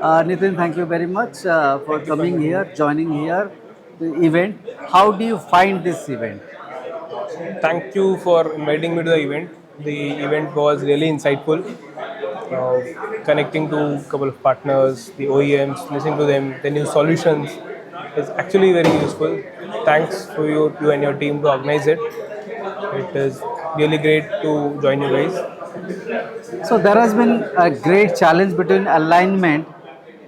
Nitin, thank you very much for Thank you for coming inviting me. here, joining here, the event. How do you find this event? Thank you for inviting me to the event. The event was really insightful. Connecting to a couple of partners, the OEMs, listening to them, the new solutions is actually very useful. Thanks to you and your team to organize it. It is really great to join you guys. So there has been a great challenge between alignment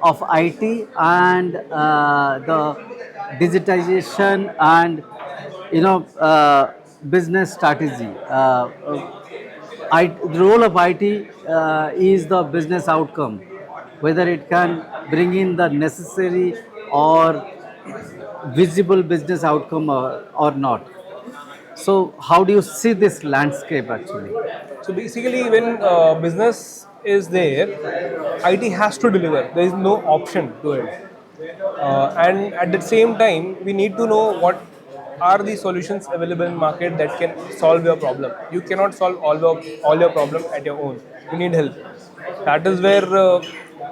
of IT and the digitization and business strategy. The role of IT is the business outcome, whether it can bring in the necessary or visible business outcome or not. So, how do you see this landscape actually? So basically, when business is there, IT has to deliver. There is no option to it. And at the same time, we need to know what are the solutions available in market that can solve your problem. You cannot solve all your problem at your own. You need help. That is where the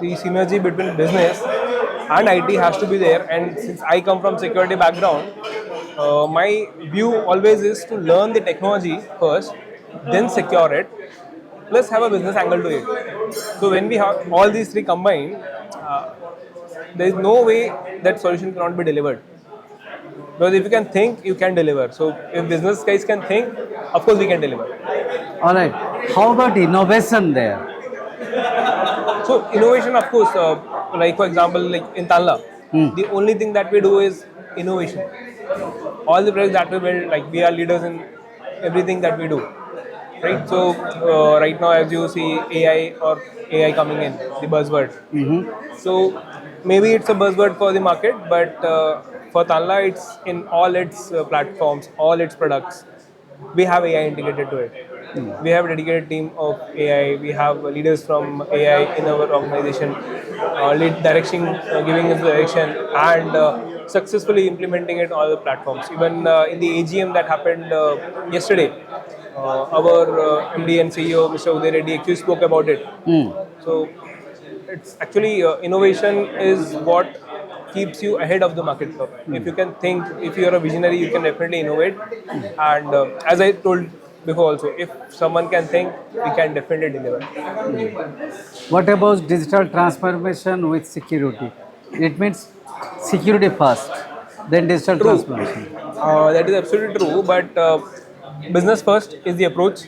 synergy between business and IT has to be there. And since I come from security background, my view always is to learn the technology first, then secure it, plus have a business angle to it. So when we have all these three combined, there is no way that solution cannot be delivered. Because if you can think, you can deliver. So if business guys can think, of course we can deliver. All right. How about innovation there? So innovation, of course, like for example, like in Tanla, Hmm. the only thing that we do is innovation. All the products that we build, like we are leaders in everything that we do. Right. So right now, as you see, AI coming in, the buzzword. So maybe it's a buzzword for the market, but for Tanla, it's in all its platforms, all its products. We have AI integrated to it. We have a dedicated team of AI. We have leaders from AI in our organization, lead direction, giving us direction, and successfully implementing it on all the platforms. Even in the AGM that happened yesterday, our MD and CEO, Mr. Uday Reddy, actually spoke about it. Hmm. So it's actually innovation is what keeps you ahead of the market curve. If you can think, if you are a visionary, you can definitely innovate. And as I told before also, if someone can think, we can definitely deliver. What about digital transformation with security? It means security first, then digital True, transformation. that is absolutely true. But business first is the approach.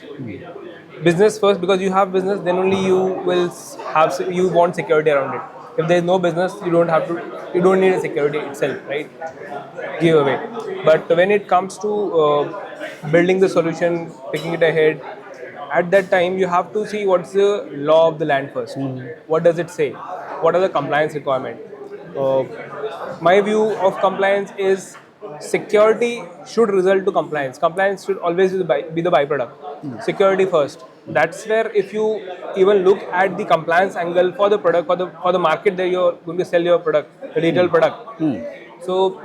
Business first, because you have business, then only you will have you want security around it. If there is no business, you don't need a security itself, right? Give away. But when it comes to building the solution, picking it ahead, at that time you have to see what's the law of the land first. What does it say? What are the compliance requirements? Uh, my view of compliance is security should result to compliance. Compliance should always be the byproduct. Security first. That's where if you even look at the compliance angle for the product, for the market that you're going to sell your product, the retail product. So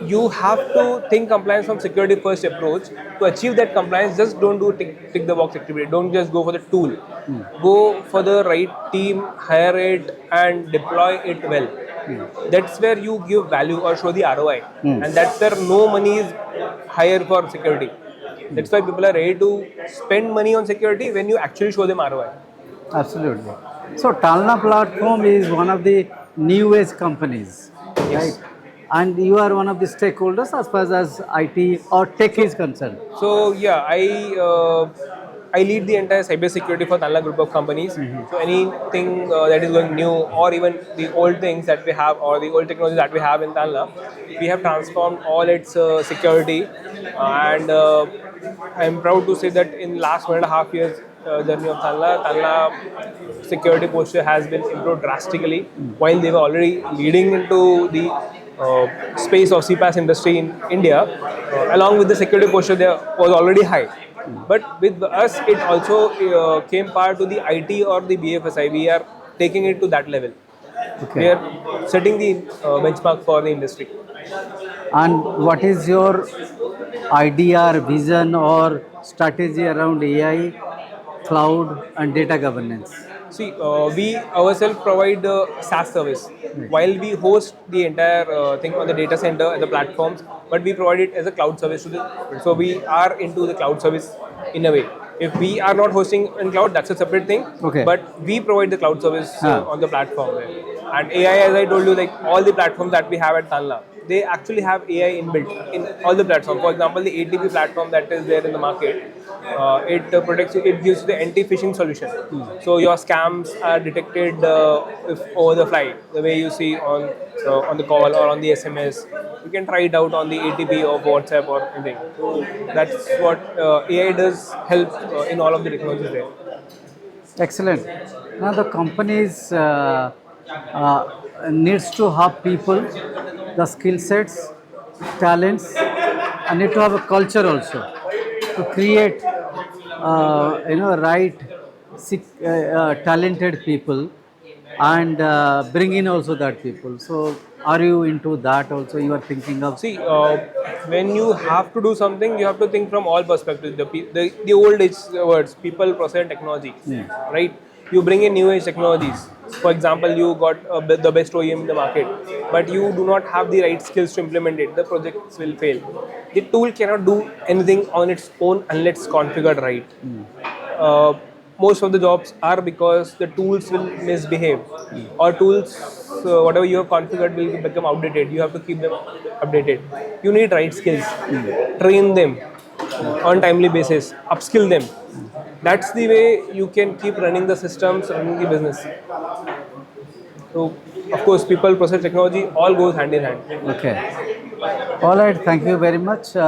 you have to think compliance from security first approach. To achieve that compliance, just don't do tick the box activity. Don't just go for the tool. Go for the right team, hire it, and deploy it well. That's where you give value or show the ROI, and that's where no money is higher for security. That's why people are ready to spend money on security when you actually show them ROI. Absolutely. So Talna Platform is one of the new age companies, right? Yes. And you are one of the stakeholders as far as IT or tech So, is concerned. so yeah, I lead the entire cybersecurity for Tanla group of companies. So anything that is going new, or even the old things that we have, or the old technology that we have in Tanla, we have transformed all its security, and I'm proud to say that in last 1.5 years journey of Tanla security posture has been improved drastically. While they were already leading into the space of CPaaS industry in India, along with the security posture there was already high. But with us, it also came part to the IT or the BFSI. We are taking it to that level. We Okay. are setting the benchmark for the industry. And what is your idea, vision, or strategy around AI, cloud, and data governance? See, we ourselves provide SaaS service while we host the entire thing on the data center and the platforms, but we provide it as a cloud service to the. So we are into the cloud service in a way. If we are not hosting in cloud, that's a separate thing. Okay. But we provide the cloud service Huh. on the platform there. And AI, as I told you, like all the platforms that we have at Tanla, they actually have AI inbuilt in all the platforms. For example, the ATP platform that is there in the market, it protects you, it gives you the anti-phishing solution. So your scams are detected if over the fly, the way you see on the call or on the SMS. You can try it out on the ATP or WhatsApp or anything. So that's what AI does help in all of the technologies there. Excellent. Now the companies needs to have people, the skill sets, talents, and need to have a culture also to create, right, talented people and bring in also that people. So are you into that also? You are thinking of? See, when you have to do something, you have to think from all perspectives. The old age words, people, process, and technology, right? You bring in new age technologies. For example, you got the best OEM in the market, but you do not have the right skills to implement it. The projects will fail. The tool cannot do anything on its own unless it's configured right. uh, Most of the jobs are because the tools will misbehave, or tools whatever you have configured will become outdated. You have to keep them updated. You need right skills, train them on timely basis, upskill them. That's the way you can keep running the systems, running the business. So of course, people, process, technology all goes hand in hand. Okay. All right. Thank you very much.